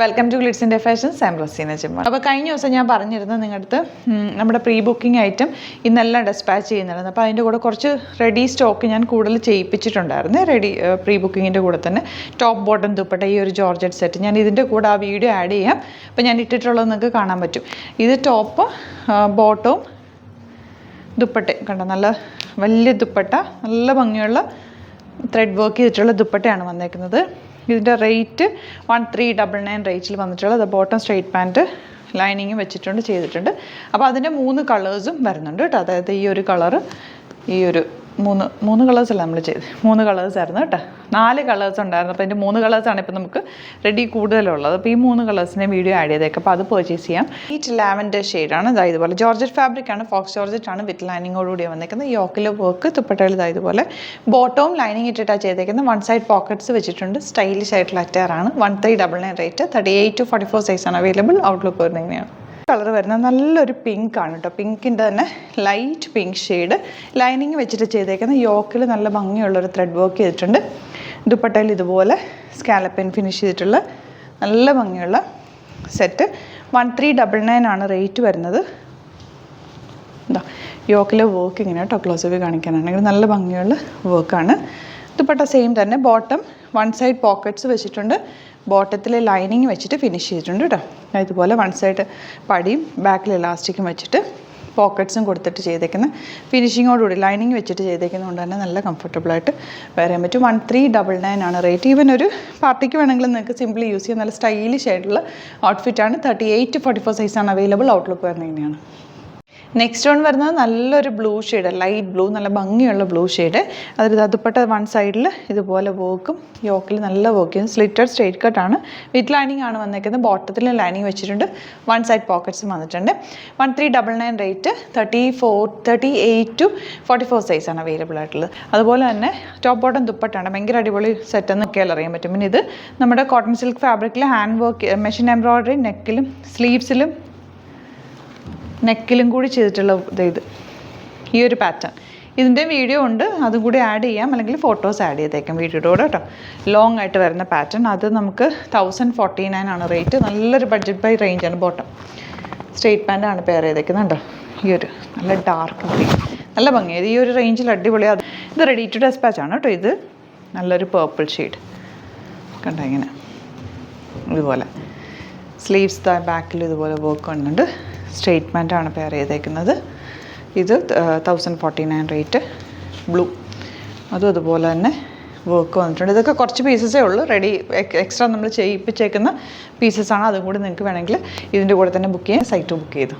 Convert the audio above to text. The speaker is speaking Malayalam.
Welcome to Glitz India Fashions. I am Raseena Jamal. അപ്പോൾ കഴിഞ്ഞ ദിവസം ഞാൻ പറഞ്ഞിരുന്നത് നിങ്ങളുടെ നമ്മുടെ പ്രീ ബുക്കിംഗ് ഐറ്റം ഇന്നെല്ലാം ഡെസ്പാച്ച് ചെയ്യുന്നുണ്ടായിരുന്നു. അപ്പോൾ അതിൻ്റെ കൂടെ കുറച്ച് റെഡി സ്റ്റോക്ക് ഞാൻ കൂടുതൽ ചെയ്യിപ്പിച്ചിട്ടുണ്ടായിരുന്നു. പ്രീ ബുക്കിങ്ങിൻ്റെ കൂടെ തന്നെ ടോപ്പ് ബോട്ടം ദുപ്പട്ട ഈ ഒരു ജോർജറ്റ് സെറ്റ് ഞാൻ ഇതിൻ്റെ കൂടെ ആ വീഡിയോ ആഡ് ചെയ്യാം. അപ്പോൾ ഞാൻ ഇട്ടിട്ടുള്ളത് നിങ്ങൾക്ക് കാണാൻ പറ്റും. ഇത് ടോപ്പ് ബോട്ടവും ദുപ്പട്ടയും കണ്ടോ, നല്ല വലിയ ദുപ്പട്ട, നല്ല ഭംഗിയുള്ള ത്രെഡ് വർക്ക് ചെയ്തിട്ടുള്ള ദുപ്പട്ടയാണ് വന്നേക്കുന്നത്. ഇതിൻ്റെ റേറ്റ് 1399 റേറ്റിൽ വന്നിട്ടുള്ളത്. ബോട്ടം സ്ട്രെയിറ്റ് പാൻറ്റ് ലൈനിങ്ങും വെച്ചിട്ടുണ്ട്, ചെയ്തിട്ടുണ്ട്. അപ്പോൾ അതിൻ്റെ 3 കളേഴ്സും വരുന്നുണ്ട് കേട്ടോ. അതായത് ഈ ഒരു കളറ്, ഈ ഒരു മൂന്ന് കളേഴ്സല്ല നമ്മൾ ചെയ്ത്, 3 കളേഴ്സായിരുന്നു കേട്ടോ. 4 കളേഴ്സ് ഉണ്ടായിരുന്നു. അപ്പോൾ അതിൻ്റെ 3 കളേഴ്സാണ് ഇപ്പോൾ നമുക്ക് റെഡി കൂടുതലുള്ളത്. അപ്പോൾ ഈ 3 കളേഴ്സിൻ്റെ വീഡിയോ ആഡ് ചെയ്തേക്കാം. അപ്പോൾ അത് പർച്ചേസ് ചെയ്യാം. ഈ ലാവൻഡർ ഷെയ്ഡാണ്. ഇതാ ഇതുപോലെ ജോർജറ്റ് ഫാബ്രിക്കാണ്, ഫോക്സ് ജോർജറ്റ് ആണ്, വിത്ത് ലൈനിങ്ങോടുകൂടിയാണ് വന്നേക്കുന്നത്. യോക്കിലെ വർക്ക് ദുപ്പട്ടയിൽ ഇതാ ഇതുപോലെ ബോട്ടവും ലൈനിങ് ഇട്ടിട്ടാണ് ചെയ്തേക്കുന്നത്. 1 സൈഡ് പോക്കറ്റ്സ് വെച്ചിട്ടുണ്ട്. സ്റ്റൈലിഷ് ആയിട്ടുള്ള അറ്റാറാണ്. 1399 റേറ്റ്. 38 to 44 സൈസാണ് അവൈലബിൾ. ഔട്ട്ലുക്ക് വരുന്നത് ഇങ്ങനെയാണ്. കളർ വരുന്നത് നല്ലൊരു പിങ്ക് ആണ് കേട്ടോ. പിങ്കിൻ്റെ തന്നെ ലൈറ്റ് പിങ്ക് ഷെയ്ഡ് ലൈനിങ് വെച്ചിട്ട് ചെയ്തേക്കുന്ന. യോക്കിൽ നല്ല ഭംഗിയുള്ളൊരു ത്രെഡ് വർക്ക് ചെയ്തിട്ടുണ്ട്. ദുപ്പട്ടയിൽ ഇതുപോലെ സ്കാലപ്പിൻ ഫിനിഷ് ചെയ്തിട്ടുള്ള നല്ല ഭംഗിയുള്ള സെറ്റ്. 1399 ആണ് റേറ്റ് വരുന്നത്. എന്താ യോക്കിലെ വർക്ക് ഇങ്ങനെ കേട്ടോ, ക്ലോസ് വ്യൂ കാണിക്കാനാണെങ്കിൽ നല്ല ഭംഗിയുള്ള വർക്കാണ്. ദുപ്പട്ട സെയിം തന്നെ. ബോട്ടം 1 സൈഡ് പോക്കറ്റ്സ് വെച്ചിട്ടുണ്ട്. ബോട്ടത്തിൽ ലൈനിങ് വെച്ചിട്ട് ഫിനിഷ് ചെയ്തിട്ടുണ്ട് കേട്ടോ. ഇതുപോലെ 1 സൈഡ് പടിയും ബാക്കിൽ ഇലാസ്റ്റിക്കും വെച്ചിട്ട് പോക്കറ്റ്സും കൊടുത്തിട്ട് ചെയ്തേക്കുന്ന. ഫിനിഷിങ്ങോടുകൂടി ലൈനിങ് വെച്ചിട്ട് ചെയ്തേക്കുന്നതുകൊണ്ട് തന്നെ നല്ല കംഫർട്ടബിളായിട്ട് വരാൻ പറ്റും. 1399 ആണ് റേറ്റ്. ഈവൻ ഒരു പാർട്ടിക്ക് വേണമെങ്കിൽ നിങ്ങൾക്ക് സിംപ്ലി യൂസ് ചെയ്യാൻ നല്ല സ്റ്റൈലിഷ് ആയിട്ടുള്ള ഔട്ട്ഫിറ്റാണ്. 38 to 44 സൈസാണ് അവൈലബിൾ. ഔട്ട്ലുക്ക് വരുന്നത് ഇങ്ങനെയാണ്. നെക്സ്റ്റ് വൺ വരുന്നത് നല്ലൊരു ബ്ലൂ ഷെയ്ഡ്, ലൈറ്റ് ബ്ലൂ, നല്ല ഭംഗിയുള്ള ബ്ലൂ ഷെയ്ഡ്. അതിൽ ദുപ്പട്ട 1 സൈഡിൽ ഇതുപോലെ വർക്കും യോക്കിൽ നല്ല വർക്ക് ചെയ്യും. സ്ലിറ്റഡ് സ്ട്രെയിറ്റ് കട്ടാണ്, വിത്ത് ലൈനിങ് ആണ് വന്നേക്കുന്നത്. ബോട്ടത്തിൽ ലൈനിങ് വെച്ചിട്ടുണ്ട്. 1 സൈഡ് പോക്കറ്റ്സും വന്നിട്ടുണ്ട്. 1399 റേറ്റ്. 38 to 44 സൈസാണ് അവൈലബിൾ ആയിട്ടുള്ളത്. അതുപോലെ തന്നെ ടോപ്പ് ബോട്ടം ദുപ്പട്ടാണ്. ഭയങ്കര അടിപൊളി സെറ്റ് എന്നൊക്കെയാൽ അറിയാൻ പറ്റും. പിന്നെ ഇത് നമ്മുടെ കോട്ടൺ സിൽക്ക് ഫാബ്രിക്കിൽ ഹാൻഡ് വർക്ക്, മെഷീൻ എംബ്രോയ്ഡറി, നെക്കിലും സ്ലീവ്സിലും നെക്കിലും കൂടി ചെയ്തിട്ടുള്ള ഇത് ഈ ഒരു പാറ്റേൺ. ഇതിൻ്റെ വീഡിയോ ഉണ്ട്, അതും കൂടി ആഡ് ചെയ്യാം, അല്ലെങ്കിൽ ഫോട്ടോസ് ആഡ് ചെയ്തേക്കാം വീഡിയോയുടെ കൂടെ കേട്ടോ. ലോങ് ആയിട്ട് വരുന്ന പാറ്റേൺ. അത് നമുക്ക് 1049 ആണ് റേറ്റ്. നല്ലൊരു ബഡ്ജറ്റ് ബൈ റേഞ്ചാണ്. ബോട്ടം സ്ട്രെയിറ്റ് പാൻറ്റാണ് പെയർ ചെയ്തേക്കുന്നത് കേട്ടോ. ഈ ഒരു നല്ല ഡാർക്ക് ഗ്രീൻ, നല്ല ഭംഗിയായത്. ഈ ഒരു റേഞ്ചിൽ അടിപൊളിയാണ്. ഇത് റെഡി ടു ഡെസ്പാച്ച് ആണ് കേട്ടോ. ഇത് നല്ലൊരു പേർപ്പിൾ ഷെയ്ഡ് കണ്ടോ, ഇങ്ങനെ ഇതുപോലെ സ്ലീവ്സ് ബാക്കിൽ ഇതുപോലെ വർക്ക് വന്നിട്ടുണ്ട്. സ്ട്രെയിറ്റ് പാൻറ്റാണ് പെയർ ചെയ്തേക്കുന്നത്. ഇത് 1049 റേറ്റ്. ബ്ലൂ, അതും അതുപോലെ തന്നെ വർക്ക് വന്നിട്ടുണ്ട്. ഇതൊക്കെ കുറച്ച് പീസസേ ഉള്ളൂ. റെഡി എക്സ്ട്രാ നമ്മൾ ചെയ്യിപ്പിച്ചേക്കുന്ന പീസസാണ്. അതും കൂടി നിങ്ങൾക്ക് വേണമെങ്കിൽ ഇതിൻ്റെ കൂടെ തന്നെ ബുക്ക് ചെയ്യാൻ സൈറ്റ് ബുക്ക് ചെയ്തു.